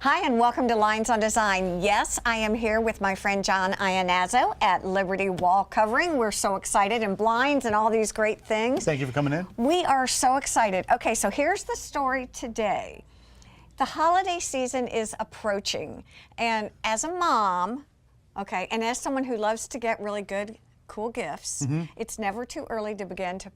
Hi, and welcome to Lines on Design. Yes, I am here with my friend John Iannazzo at Liberty Wall Covering. We're so excited, and blinds and all these great things. Thank you for coming in. We are so excited. Okay, so here's the story today. The holiday season is approaching, and as a mom, okay, and as someone who loves to get really good, cool gifts, it's never too early to begin to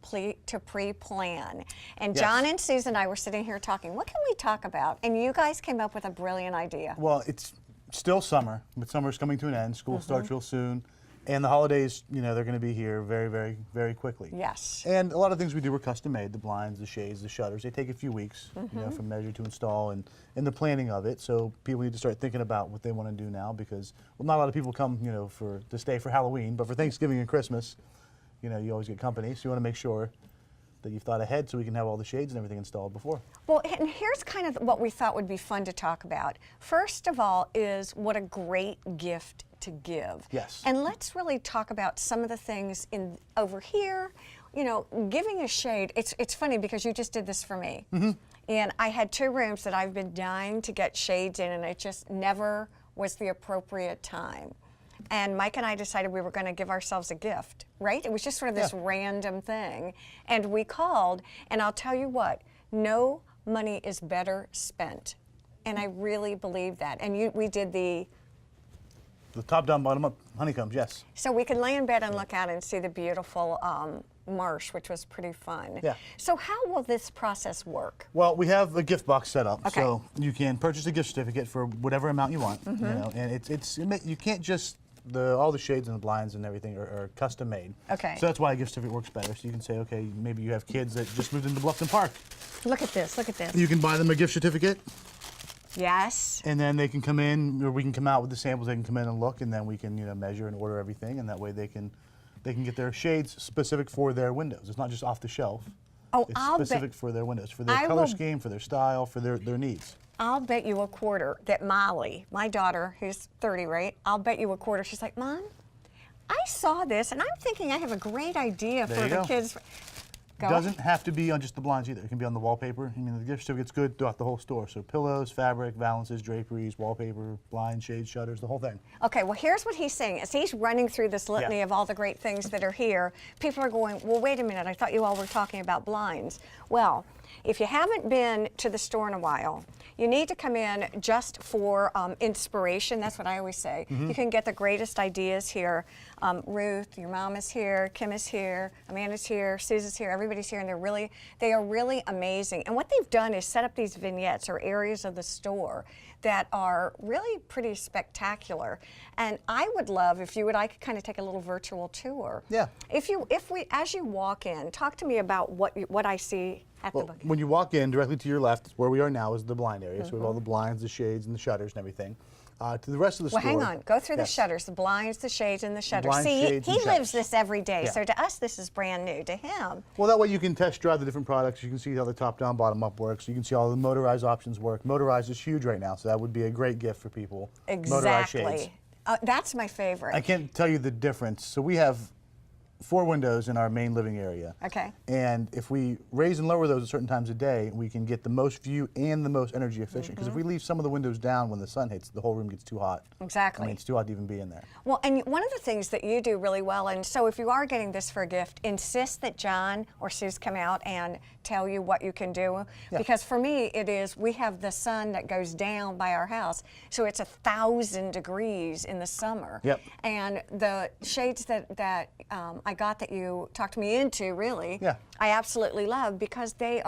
pre-plan. And Yes. John and Susan and I were sitting here talking, what can we talk about? And you guys came up with a brilliant idea. Well, it's still summer, but summer's coming to an end. School starts real soon. And the holidays, you know, they're going to be here very, very, very quickly. Yes. And a lot of things we do are custom made. The blinds, the shades, the shutters. They take a few weeks, you know, from measure to install and the planning of it. So people need to start thinking about what they want to do now because, well, not a lot of people come, you know, to stay for Halloween, but for Thanksgiving and Christmas, you know, you always get company. So you want to make sure that you've thought ahead so we can have all the shades and everything installed before. Well, and here's kind of what we thought would be fun to talk about. First of all is what a great gift to give. Yes. And let's really talk about some of the things over here. You know, giving a shade, it's funny because you just did this for me. And I had 2 rooms that I've been dying to get shades in, and it just never was the appropriate time. And Mike and I decided we were going to give ourselves a gift, right? It was just sort of this random thing. And we called, and I'll tell you what, no money is better spent. And I really believe that. And we did the top down, bottom up honeycombs, yes. So we could lay in bed and look out and see the beautiful marsh, which was pretty fun. Yeah. So how will this process work? Well, we have a gift box set up, Okay. so you can purchase a gift certificate for whatever amount you want. You know, and you can't just all the shades and the blinds and everything are custom made. Okay. So that's why a gift certificate works better. So you can say, okay, maybe you have kids that just moved into Bluffton Park. Look at this. Look at this. You can buy them a gift certificate, Yes. and then they can come in, or we can come out with the samples. They can come in and look, and then we can measure and order everything, and that way they can get their shades specific for their windows. It's not just off the shelf. Oh, It's I'll specific bet. for their windows, for their color scheme, for their style, for their needs. I'll bet you a quarter that Molly, my daughter, who's 30, right? I'll bet you a quarter. She's like, Mom, I saw this, and I'm thinking I have a great idea There for you the go. kids. Go. Doesn't have to be on just the blinds either. It can be on the wallpaper. I mean, the gift certificate's good throughout the whole store. So pillows, fabric, valances, draperies, wallpaper, blinds, shades, shutters, the whole thing. Okay, well, here's what he's saying. As he's running through this litany of all the great things that are here, people are going, well, wait a minute, I thought you all were talking about blinds. Well, if you haven't been to the store in a while, you need to come in just for inspiration. That's what I always say. You can get the greatest ideas here. Ruth, your mom is here, Kim is here, Amanda's here, Susan's here, everybody's here, and they are really amazing. And what they've done is set up these vignettes or areas of the store that are really pretty spectacular. And I would love if I could kind of take a little virtual tour. Yeah. As you walk in, talk to me about what I see at the book. When you walk in, directly to your left, where we are now, is the blind area. So we have all the blinds, the shades, and the shutters and everything. To the rest of the store. Well, hang on. Go through the shutters, the blinds, the shades, and the shutters. Blinds, See, shades, he and lives shutters. this every day. Yeah. So to us, this is brand new. To him, Well, that way you can test drive the different products. You can see how the top down, bottom up works. You can see all the motorized options work. Motorized is huge right now, so that would be a great gift for people. Motorized shades. exactly. That's my favorite. I can't tell you the difference. So we have 4 windows in our main living area. Okay. And if we raise and lower those at certain times of day, we can get the most view and the most energy efficient. Because if we leave some of the windows down when the sun hits, the whole room gets too hot. Exactly. I mean, it's too hot to even be in there. Well, and one of the things that you do really well, and so if you are getting this for a gift, insist that John or Suze come out and tell you what you can do. Yeah. Because for me, we have the sun that goes down by our house, so it's 1,000 degrees in the summer. Yep. And the shades that I got that you talked me into, really, I absolutely love because they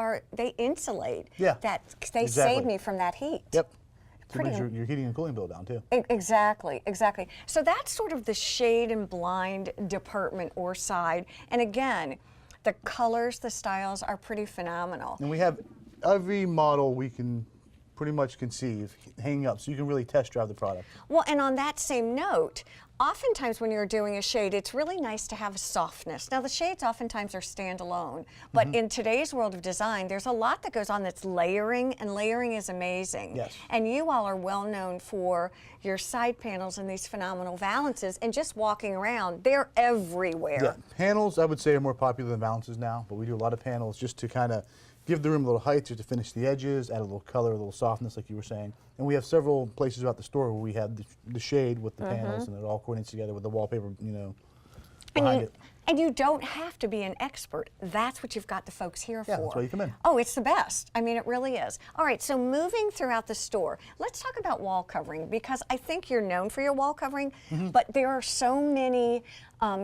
insulate. Yeah. They Exactly. save me from that heat. Yep. So it Pretty- brings your heating and cooling bill down too. Exactly, exactly. So that's sort of the shade and blind department or side. And again, the colors, the styles are pretty phenomenal. And we have every model we can pretty much conceive hanging up, so you can really test drive the product. Well, and on that same note, oftentimes when you're doing a shade, it's really nice to have a softness. Now, the shades oftentimes are standalone, but in today's world of design, there's a lot that goes on that's layering, and layering is amazing. Yes. And you all are well known for your side panels and these phenomenal valances, and just walking around, they're everywhere. Yeah, panels I would say are more popular than valances now, but we do a lot of panels just to kind of give the room a little height just to finish the edges, add a little color, a little softness, like you were saying. And we have several places throughout the store where we have the shade with the panels, and it all coordinates together with the wallpaper, you know, behind it. And you don't have to be an expert. That's what you've got the folks here for. Yeah, that's why you come in. Oh, it's the best. I mean, it really is. All right, so moving throughout the store, let's talk about wall covering, because I think you're known for your wall covering, but there are so many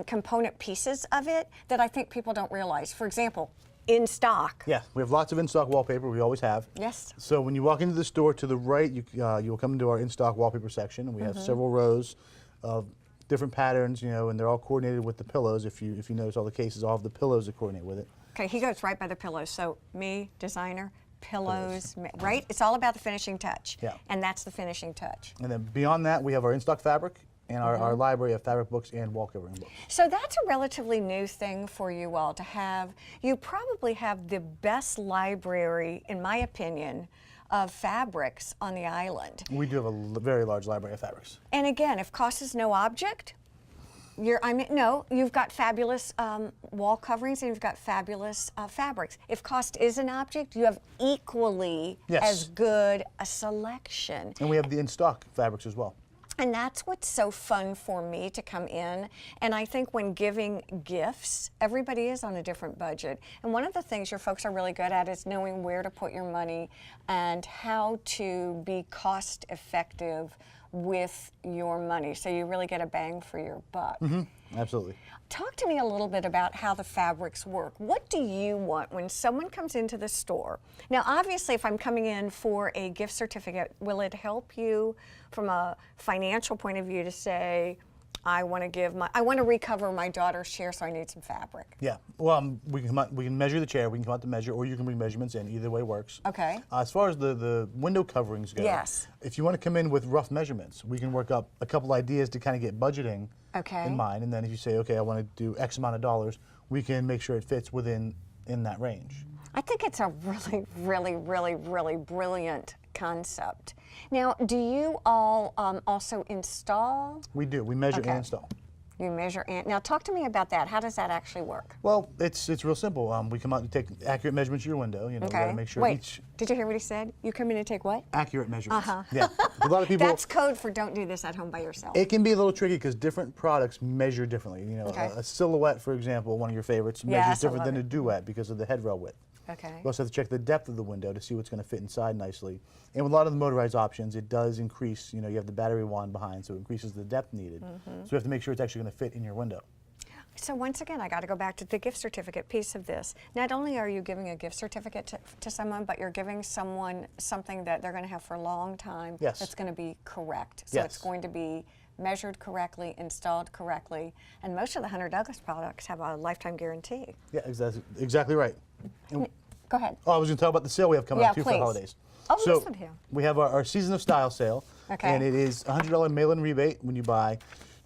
component pieces of it that I think people don't realize. For example, in stock. Yeah, we have lots of in-stock wallpaper. We always have. Yes. So when you walk into the store to the right, you will come into our in-stock wallpaper section, and we have several rows of different patterns, you know, and they're all coordinated with the pillows. If you notice, all the cases all have the pillows that coordinate with it. Okay, he goes right by the pillows. So me, designer, pillows, right? It's all about the finishing touch. Yeah. And that's the finishing touch. And then beyond that, we have our in-stock fabric and our library of fabric books and wall covering books. So that's a relatively new thing for you all to have. You probably have the best library, in my opinion, of fabrics on the island. We do have a very large library of fabrics. And again, if cost is no object, you've got fabulous wall coverings and you've got fabulous fabrics. If cost is an object, you have equally as good a selection. And we have the in-stock fabrics as well. And that's what's so fun for me to come in. And I think when giving gifts, everybody is on a different budget. And one of the things your folks are really good at is knowing where to put your money and how to be cost effective with your money, so you really get a bang for your buck. Absolutely. Talk to me a little bit about how the fabrics work. What do you want when someone comes into the store? Now, obviously, if I'm coming in for a gift certificate, will it help you from a financial point of view to say, I want to recover my daughter's chair, so I need some fabric? Yeah. Well, we can measure the chair. We can come out to measure, or you can bring measurements in. Either way works. Okay. As far as the window coverings go, yes. If you want to come in with rough measurements, we can work up a couple ideas to kind of get budgeting in mind. And then if you say, okay, I want to do X amount of dollars, we can make sure it fits in that range. I think it's a really, really, really, really brilliant concept. Now, do you all also install? We do. We measure and install. You measure and now talk to me about that. How does that actually work? Well, it's real simple. We come out and take accurate measurements of your window. You know, we gotta make sure each. Did you hear what he said? You come in and take what? Accurate measurements. Yeah. A lot of people. That's code for don't do this at home by yourself. It can be a little tricky because different products measure differently. You know, a silhouette, for example, one of your favorites, measures different than a duet because of the headrail width. Okay. You also have to check the depth of the window to see what's going to fit inside nicely. And with a lot of the motorized options, it does increase, you know, you have the battery wand behind, so it increases the depth needed. So you have to make sure it's actually going to fit in your window. So once again, I got to go back to the gift certificate piece of this. Not only are you giving a gift certificate to someone, but you're giving someone something that they're going to have for a long time that's going to be correct. So it's going to be measured correctly, installed correctly, and most of the Hunter Douglas products have a lifetime guarantee. Yeah, exactly right. And go ahead. Oh, I was going to talk about the sale we have coming up too for the holidays. Oh, so listen here. We have our Season of Style sale, and it is a $100 mail-in rebate when you buy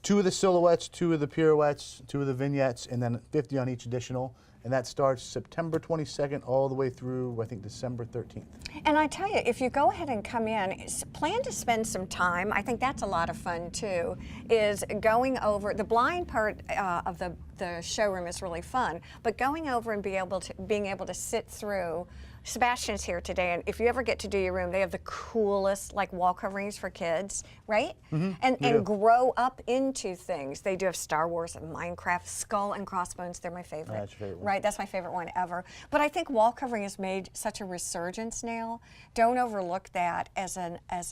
2 of the silhouettes, 2 of the pirouettes, 2 of the vignettes, and then $50 on each additional. And that starts September 22nd all the way through, I think, December 13th. And I tell you, if you go ahead and come in, plan to spend some time. I think that's a lot of fun too, is going over, the blind part of the showroom is really fun, but going over and being able to sit through. Sebastian's here today, and if you ever get to do your room, they have the coolest like wall coverings for kids, right? And grow up into things. They do have Star Wars and Minecraft, Skull and Crossbones. They're my favorite. That's your favorite one. Right, that's my favorite one ever. But I think wall covering has made such a resurgence now. Don't overlook that as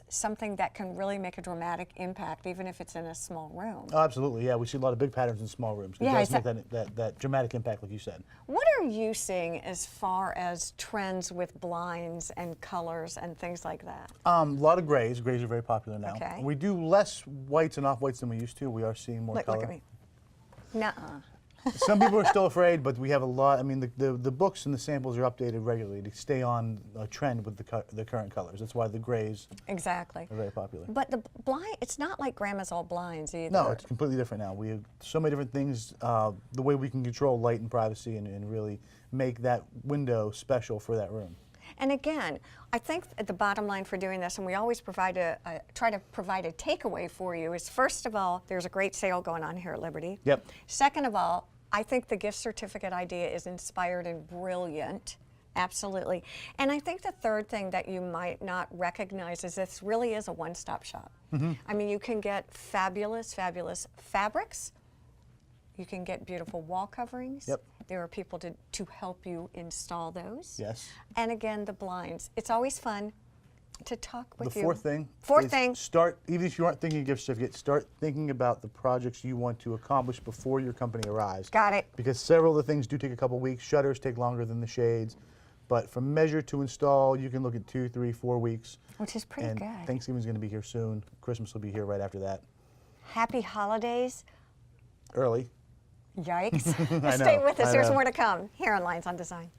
something that can really make a dramatic impact, even if it's in a small room. Oh, absolutely, yeah. We see a lot of big patterns in small rooms. It does make that dramatic impact, like you said. What are you seeing as far as trends with blinds and colors and things like that? A lot of grays. Grays are very popular now. Okay. We do less whites and off-whites than we used to. We are seeing more color. Look at me. Nuh-uh. Some people are still afraid, but we have a lot. I mean, the books and the samples are updated regularly to stay on a trend with the current colors. That's why the grays are very popular. But the blind, it's not like Grandma's Old Blinds either. No, it's completely different now. We have so many different things, the way we can control light and privacy and really make that window special for that room. And again, I think the bottom line for doing this, and we always try to provide a takeaway for you, is first of all, there's a great sale going on here at Liberty. Yep. Second of all, I think the gift certificate idea is inspired and brilliant. Absolutely. And I think the third thing that you might not recognize is this really is a one-stop shop. I mean, you can get fabulous, fabulous fabrics. You can get beautiful wall coverings. Yep. There are people to help you install those. Yes. And again, the blinds. It's always fun to talk with you. The fourth thing. Fourth is thing. Start, even if you aren't thinking of gift certificate, start thinking about the projects you want to accomplish before your company arrives. Got it. Because several of the things do take a couple weeks. Shutters take longer than the shades. But from measure to install, you can look at 2, 3, 4 weeks. Which is pretty and good. Thanksgiving's going to be here soon. Christmas will be here right after that. Happy holidays. Early. Yikes. I Stay know, with us. I There's know. more to come here on Lynes on Design.